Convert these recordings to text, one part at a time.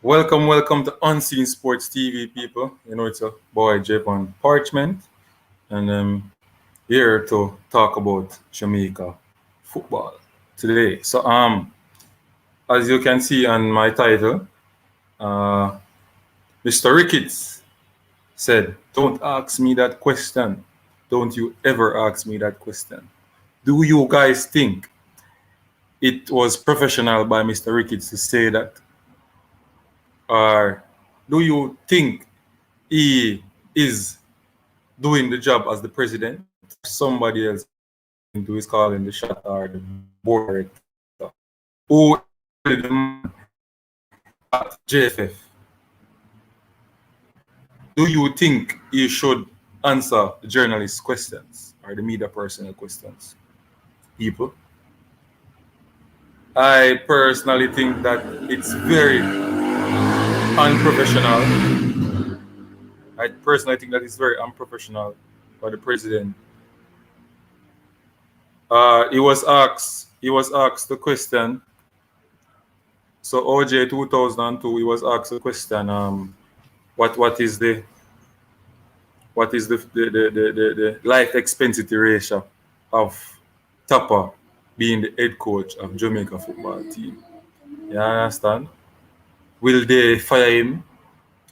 Welcome to Unseen Sports TV, people. You know, it's a boy, Jeff on Parchment, and I'm here to talk about Jamaica football today. As you can see on my title, uh, Mr. Rickets said, "Don't ask me that question. Don't you ever ask me that question." Do you guys think it was professional by Mr. Rickets to say that, or do you think he is doing the job as the president, somebody else who is calling the shot or the board director? Who is really the man at JFF? Do you think he should answer the journalists' questions or the media personnel questions? People, I personally think that it's very unprofessional. I personally think that it's very unprofessional for the president. He was asked the question. So OJ 2002, he was asked a question. What is the life expectancy ratio of Tapa being the head coach of Jamaica football team? You understand? Will they fire him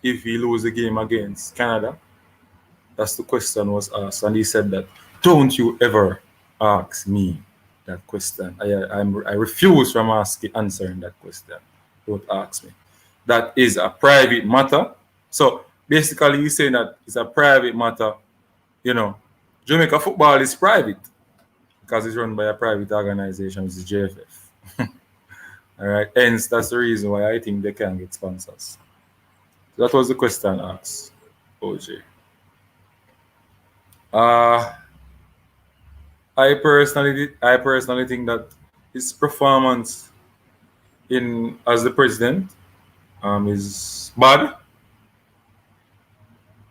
if he lose the game against Canada? That's the question was asked, and he said that don't you ever ask me that question. I refuse from answering that question. Don't ask me. That is a private matter. So basically, he's saying that it's a private matter. You know, Jamaica football is private because it's run by a private organization, which is JFF. All right. Hence, that's the reason why I think they can get sponsors. So that was the question asked, OJ. Uh, I personally think that his performance in as the president is bad.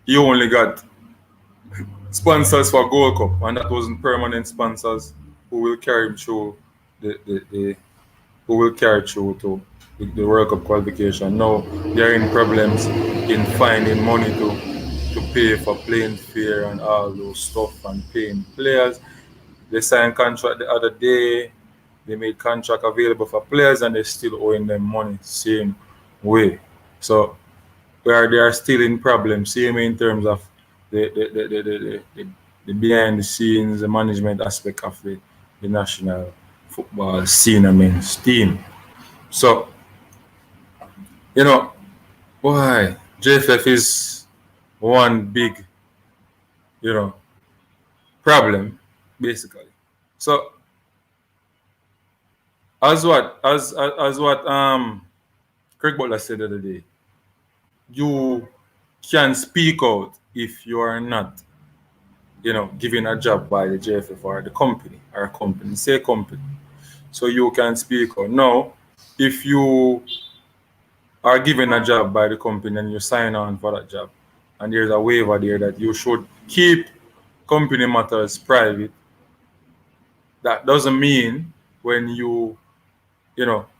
He only got sponsors for Gold Cup, and that wasn't permanent sponsors who will carry him through the who will carry through to the World Cup qualification. Now they're in problems in finding money to pay for playing fare and all those stuff and paying players. They signed contract the other day. They made contract available for players and they're still owing them money same way. So where they are still in problems, same in terms of the behind the scenes, the management aspect of the national football scene, I mean, team. So, you know, why JFF is one big, you know, problem, basically. So as what Craig Butler said the other day, you can speak out if you are not, given a job by the JFF or the company or a company, say company. So you can speak out. Now, if you are given a job by the company and you sign on for that job, and there's a waiver there that you should keep company matters private, that doesn't mean when you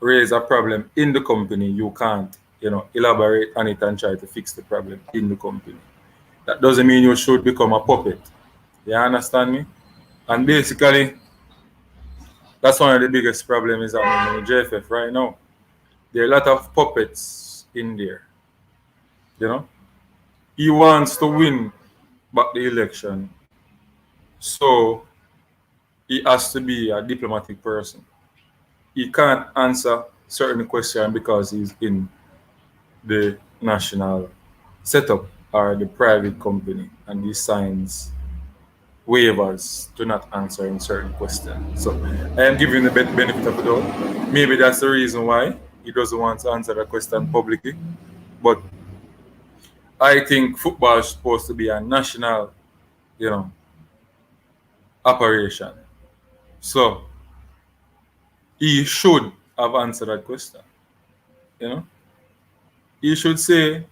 raise a problem in the company, you can't, elaborate on it and try to fix the problem in the company. That doesn't mean you should become a puppet. You understand me? And basically, that's one of the biggest problems happening in the JFF right now. There are a lot of puppets in there. You know, he wants to win back the election, so he has to be a diplomatic person. He can't answer certain questions because he's in the national setup or the private company and he signs waivers to not answering certain questions. So I am giving the benefit of the doubt. Maybe that's the reason why he doesn't want to answer the question publicly. But I think football is supposed to be a national, you know, operation. So he should have answered that question. You know, he should say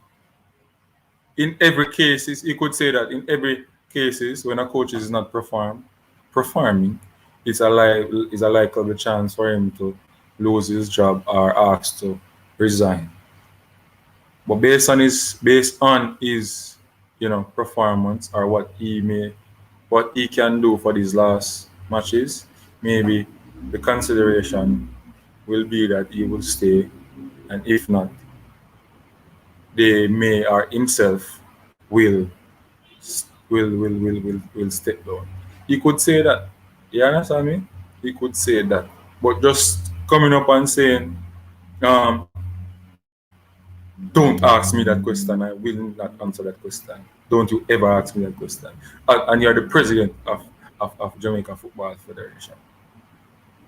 in every cases, he could say that in every cases when a coach is not performing, it's a likely chance for him to lose his job or asked to resign. But based on his performance, or what he can do for these last matches, maybe the consideration will be that he will stay, and if not, they may, or himself will will step down. He could say that. You understand me? He could say that. But just coming up and saying, um, don't ask me that question. I will not answer that question. Don't you ever ask me that question. And you're the president of Jamaica Football Federation.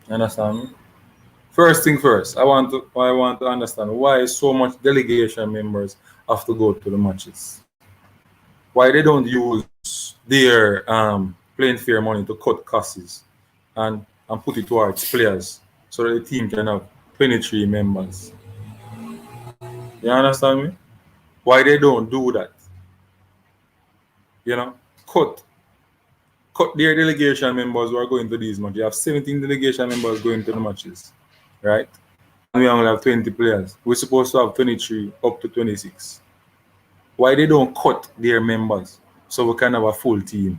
You understand me? First thing first, I want to understand why so much delegation members have to go to the matches. Why they don't use their playing fair money to cut costs and put it towards players so that the team can have 23 members. You understand me? Why they don't do that? You know, cut cut their delegation members who are going to these matches. You have 17 delegation members going to the matches, right? And we only have 20 players. We're supposed to have 23 up to 26. Why they don't cut their members so we can have a full team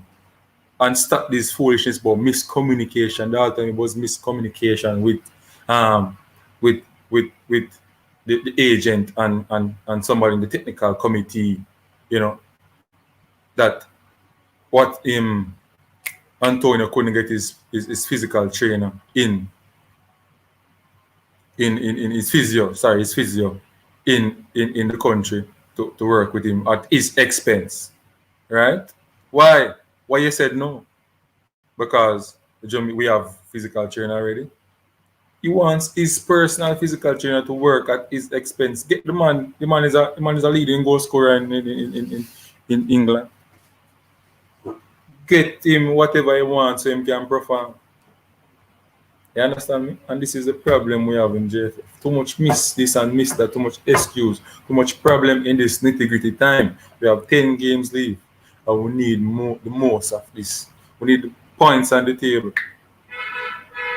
and stop this foolishness about miscommunication? The other time it was miscommunication um with with the agent and somebody in the technical committee, you know, that what Antonio couldn't get his physical trainer in his physio in the country to work with him at his expense, right? Why? Why you said no? Because we have physical trainer already. He wants his personal physical trainer to work at his expense. Get the man. The man is a leading goal scorer in England. Get him whatever he wants so he can perform. You understand me? And this is the problem we have in JFF. Too much miss this and miss that, too much excuse, too much problem in this nitty-gritty time. We have 10 games left, and we need the most of this. We need the points on the table.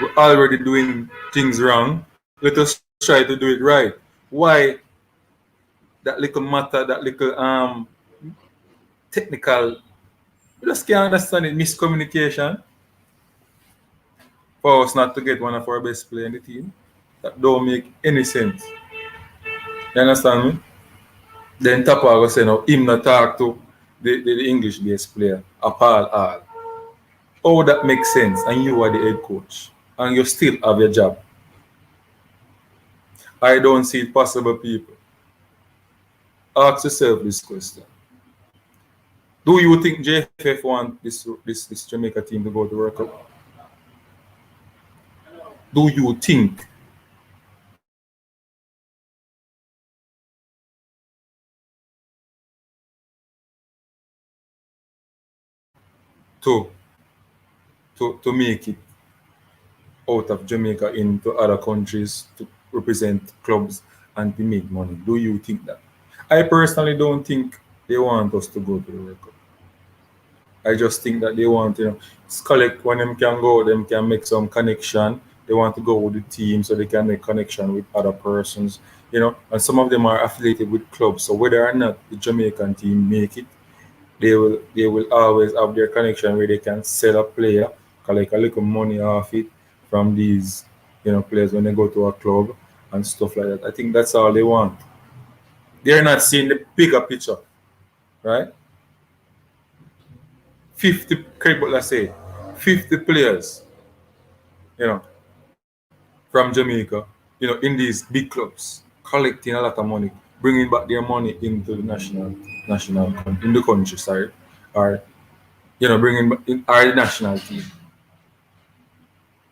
We're already doing things wrong. Let us try to do it right. Why that little matter, that little technical, we just can't understand it, miscommunication for us not to get one of our best players in the team. That don't make any sense. You understand me? Then Tapa was saying, no, him not talk to the English based player, Apal All. How that makes sense? And you are the head coach. And you still have your job. I don't see it possible, people. Ask yourself this question. Do you think JFF want this Jamaica team to go to World Cup? Do you think to to make it out of Jamaica into other countries to represent clubs and to make money? Do you think that? I personally don't think they want us to go to the World Cup. I just think that they want, collect when them can go, them can make some connection. They want to go with the team so they can make connection with other persons, and some of them are affiliated with clubs. So whether or not the Jamaican team make it, they will always have their connection where they can sell a player, collect a little money off it from these, players when they go to a club and stuff like that. I think that's all they want. They're not seeing the bigger picture, right? 50, let's say 50 players, you know, from Jamaica, in these big clubs, collecting a lot of money, bringing back their money into the in the country, sorry, or bringing back in our national team.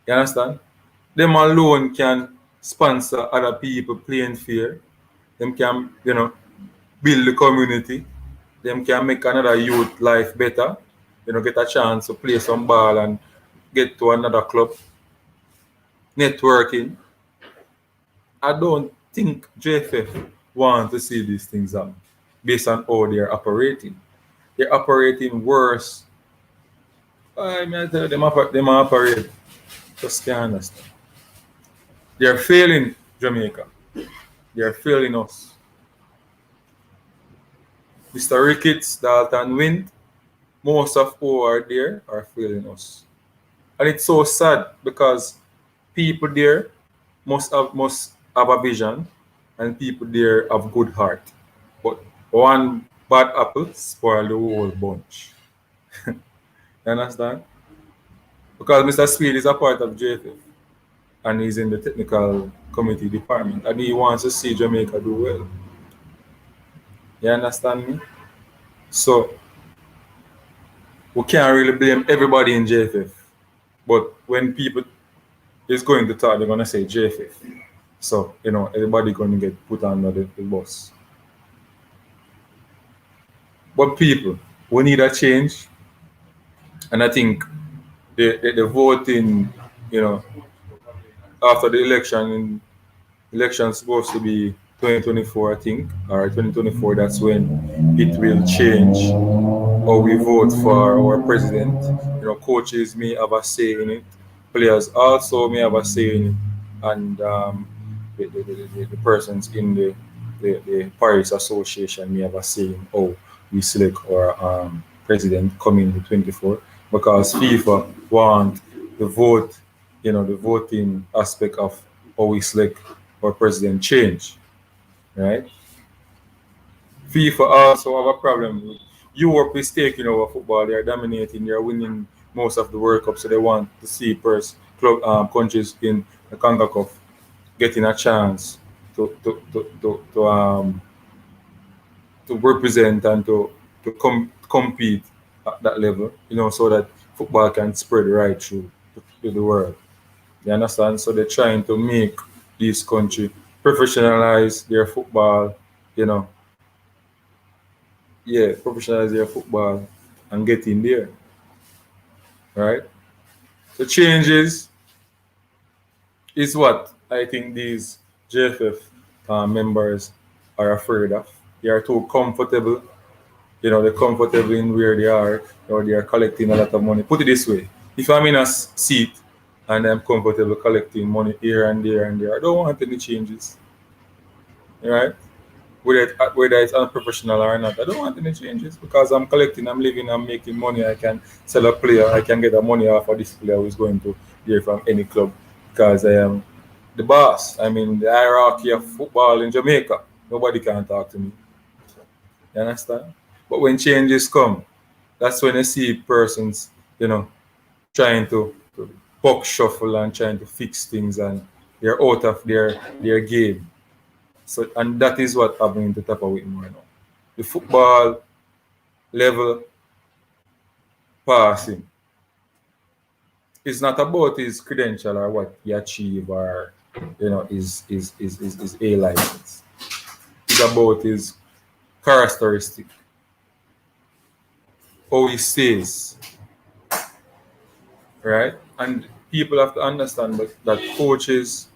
You understand? Them alone can sponsor other people playing fair. Them can, build the community. Them can make another youth life better. Get a chance to play some ball and get to another club. Networking. I don't think JFF want to see these things happen based on how they're operating. They're operating worse. I mean, I tell you, them operate. Just can't understand. They're failing Jamaica. They're failing us. Mr. Rickets, Dalton Wind, most of who are there are failing us. And it's so sad because people there must have a vision and people there have good heart. But one bad apple spoil the whole bunch. You understand? Because Mr. Speed is a part of JFF and he's in the technical committee department and he wants to see Jamaica do well. You understand me? So we can't really blame everybody in JFF. But when people is going to talk, they're gonna say JFF. So, everybody gonna get put under the bus. But people, we need a change. And I think the voting, you know, after the election supposed to be 2024, I think, or 2024, that's when it will change how we vote for our president. Coaches may have a say in it, players also may have a say in it, and the persons in the Paris Association may have a say in how we select our president coming to 24, because FIFA want the vote, the voting aspect of how we select our president change, right? FIFA also have a problem. Europe is taking over football. They are dominating. They are winning most of the World Cup. So they want to see first countries in the CONCACAF getting a chance to represent and to compete at that level. So that football can spread right through to the world. You understand? So they're trying to make this country professionalize their football. Professionalize their football and get in there, right? The changes is what I think these JFF members are afraid of. They are too comfortable. They're comfortable in where they are, or they are collecting a lot of money. Put it this way: if I'm in a seat and I'm comfortable collecting money here and there and there, I don't want any changes, right? Whether it's unprofessional or not, I don't want any changes because I'm collecting, I'm living, I'm making money. I can sell a player, I can get the money off of this player who's going to here from any club because I am the boss. I'm in the hierarchy of football in Jamaica. Nobody can talk to me. You understand? But when changes come, that's when I see persons, trying to buck shuffle and trying to fix things, and they're out of their game. So, and that is what happening to Tapa with more now. The football level passing is not about his credential or what he achieved or his A license. It's about his characteristic, how he stays, right? And people have to understand that coaches,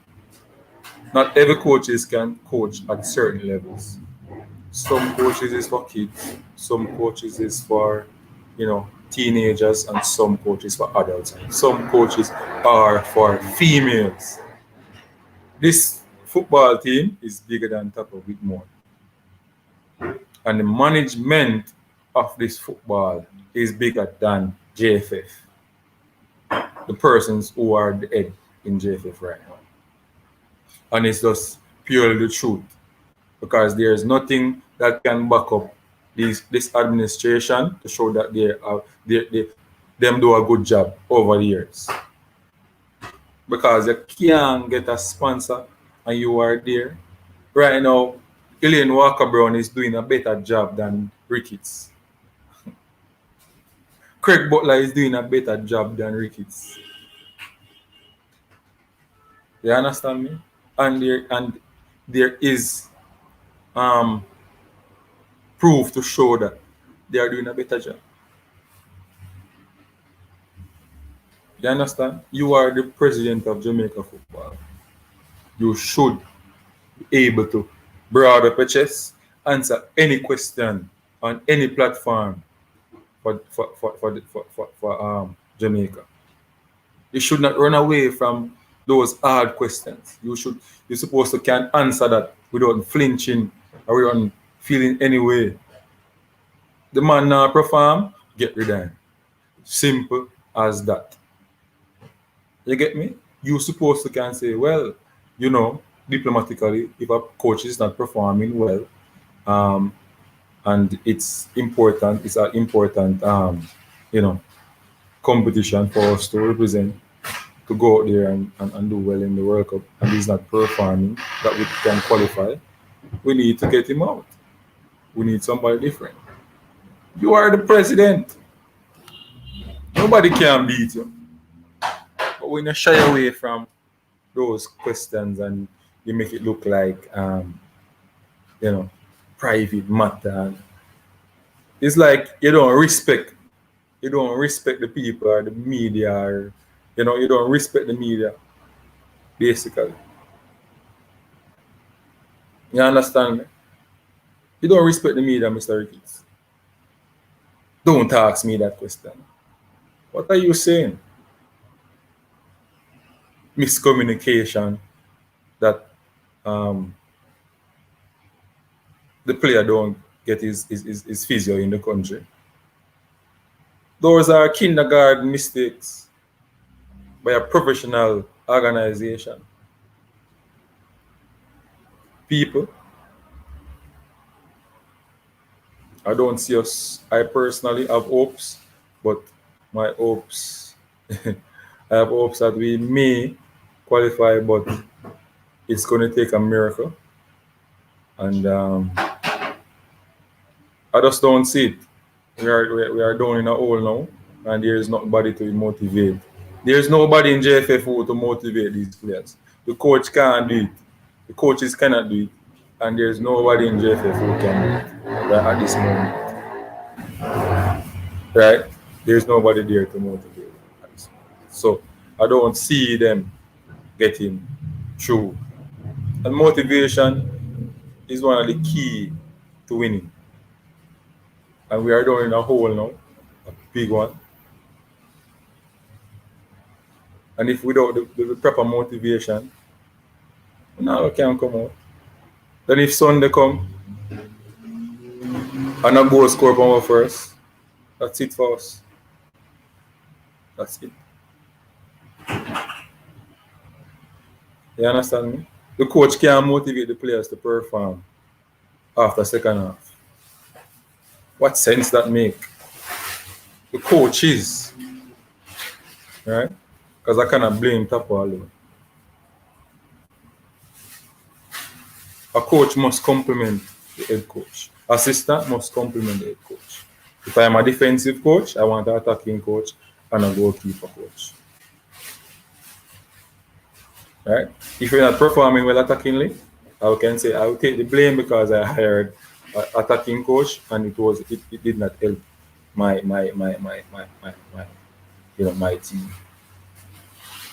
not every coaches can coach at certain levels. Some coaches is for kids, some coaches is for teenagers, and some coaches for adults. Some coaches are for females. This football team is bigger than Tapa with more. And the management of this football is bigger than JFF. The persons who are the head in JFF right now. And it's just purely the truth. Because there is nothing that can back up this administration to show that them do a good job over the years. Because you can't get a sponsor and you are there. Right now, Elaine Walker Brown is doing a better job than Rickets. Craig Butler is doing a better job than Rickets. You understand me? And there is proof to show that they are doing a better job. You understand? You are the president of Jamaica football. You should be able to broad up your chest, answer any question on any platform for Jamaica. You should not run away from those hard questions. You're supposed to can answer that without flinching or without feeling any way. The man not perform, get rid of him. Simple as that. You get me? You supposed to can say, well, you know, diplomatically, if a coach is not performing well, um, and it's an important, you know, competition for us to represent, to go out there and do well in the World Cup, and he's not performing that we can qualify, we need to get him out. We need somebody different. You are the president. Nobody can beat you. But when you shy away from those questions and you make it look like you know, private matter, it's like you don't respect the people or the media, or you know, you don't respect the media basically. You understand me? You don't respect the media, Mr. Rickets. Don't ask me that question. What are you saying? Miscommunication that um, the player don't get his physio in the country. Those are kindergarten mistakes by a professional organization. People, I don't see us. I personally have hopes, but my hopes, I have hopes that we may qualify, but it's going to take a miracle. And I just don't see it. We are down in a hole now, and there is nobody to motivate. There is nobody in JFF who to motivate these players. The coach can't do it. The coaches cannot do it, and there is nobody in JFF who can do it right at this moment. Right? There is nobody there to motivate at this moment. So I don't see them getting through. And motivation is one of the key to winning. And we are down in a hole now, a big one. And if without the proper motivation, now can come out. Then if Sunday come and a goal score from our first, that's it for us. That's it. You understand me? The coach can't motivate the players to perform after second half. What sense that make? The coaches, right? Because I cannot blame Tapo alone. A coach must complement the head coach. Assistant must complement the head coach. If I am a defensive coach, I want an attacking coach and a goalkeeper coach. Right? If you're not performing well attackingly, I can say I will take the blame because I hired an attacking coach and it did not help my you know, my team.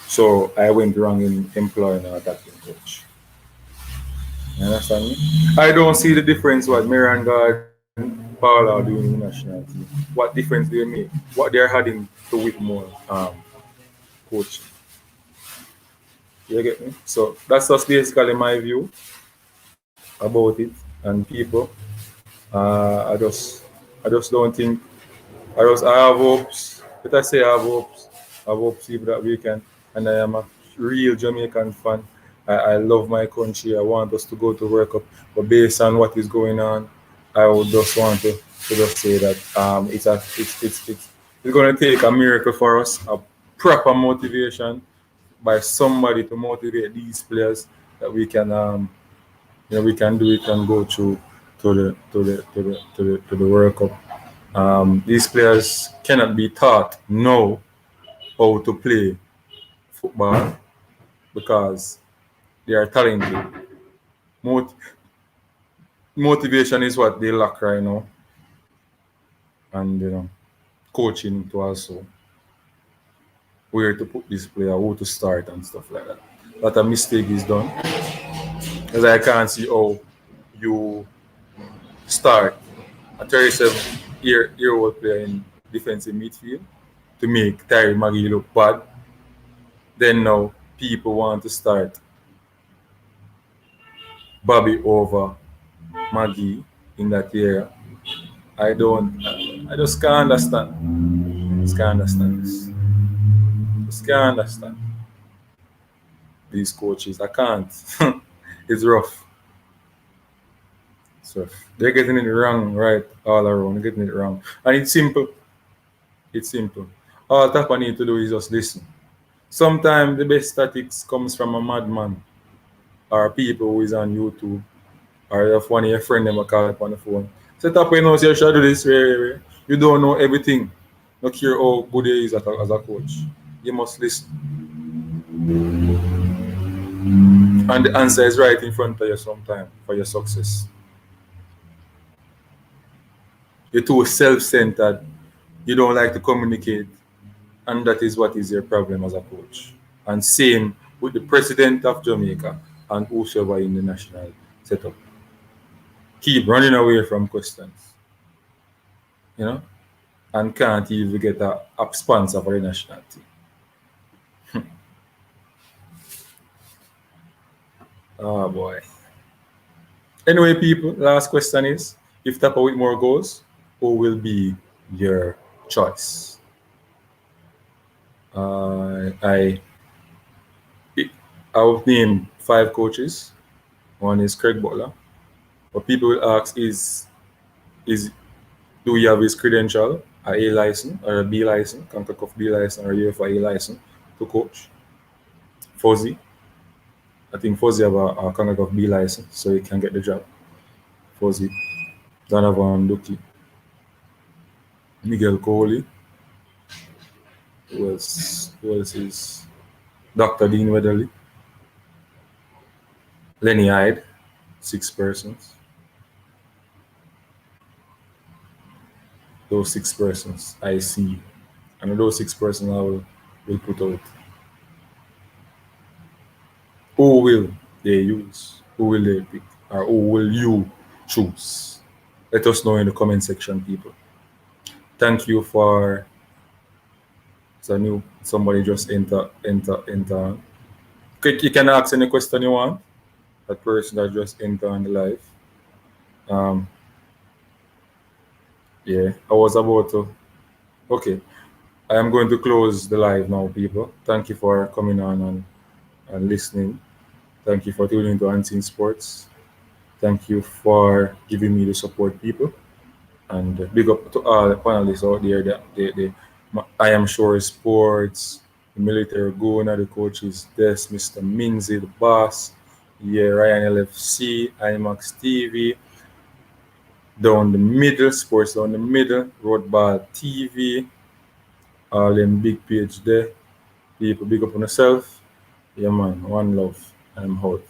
So I went wrong in employing an attacking coach. You understand me? I don't see the difference what Miran Garden, Paula are doing in the national team. What difference they make? What they're adding to Whitmore coaching. You get me? So that's just basically my view about it and people. I just don't think I have hopes. But I say I have hopes. I have hopes even that we can. And I am a real Jamaican fan. I love my country. I want us to go to World Cup. But based on what is going on, I would just want to just say that it's going to take a miracle for us, a proper motivation by somebody to motivate these players that we can we can do it and go through to the World Cup. These players cannot be taught know how to play football because they are talented. Mot- Motivation is what they lack right now, and coaching to also where to put this player, who to start, and stuff like that. But a mistake is done, because I can't see how you start a 37-year-old player in defensive midfield to make Terry Maggie look bad. Then now people want to start Bobby over Maggie in that area. I don't. I just can't understand. Just can't understand this. Just can't understand these coaches. I can't. It's rough. So they're getting it wrong right all around. They're getting it wrong. And it's simple. It's simple. All Tapa need to do is just listen. Sometimes the best statistics comes from a madman or people who is on YouTube or if one of your friend them a call up on the phone. Set up when you know say you should do this way. You don't know everything. No care how good you is as a coach. You must listen. And the answer is right in front of you sometime for your success. You're too self-centered. You don't like to communicate. And that is what is your problem as a coach. And same with the president of Jamaica and whosoever in the national setup. Keep running away from questions, you know, and can't even get a sponsor for the national team. Oh boy. Anyway, people, last question is if Tapa Whitmore goes, who will be your choice? Uh, I I will name 5 coaches. One is Craig Butler. But people will ask is do you have his credential, a license or a B license, CONCACAF B license or UEFA A license to coach? Fuzzy. I think Fuzzy have a CONCACAF B license, so he can get the job. Fuzzy. Donovan Duki. Miguel Kohli. Who else? Who else is Dr. Dean Weatherly? Lenny Hyde. 6 persons. Those 6 persons I see. And those 6 persons will put out. Who will they use? Who will they pick? Or who will you choose? Let us know in the comment section, people. Thank you for so new somebody just enter. You can ask any question you want. That person that just entered on the live. Um yeah, I was about to okay. I am going to close the live now, people. Thank you for coming on and listening. Thank you for tuning into Unseen Sports. Thank you for giving me the support, people. And big up to all the panelists out there. I am sure sports, the military Gona, the coaches, Des, Mr. Minzy, the boss, yeah, Ryan LFC, IMAX TV, down the middle, sports down the middle, Roadball TV, all them big page there. People, big up on yourself. Yeah, man, one love. I'm out.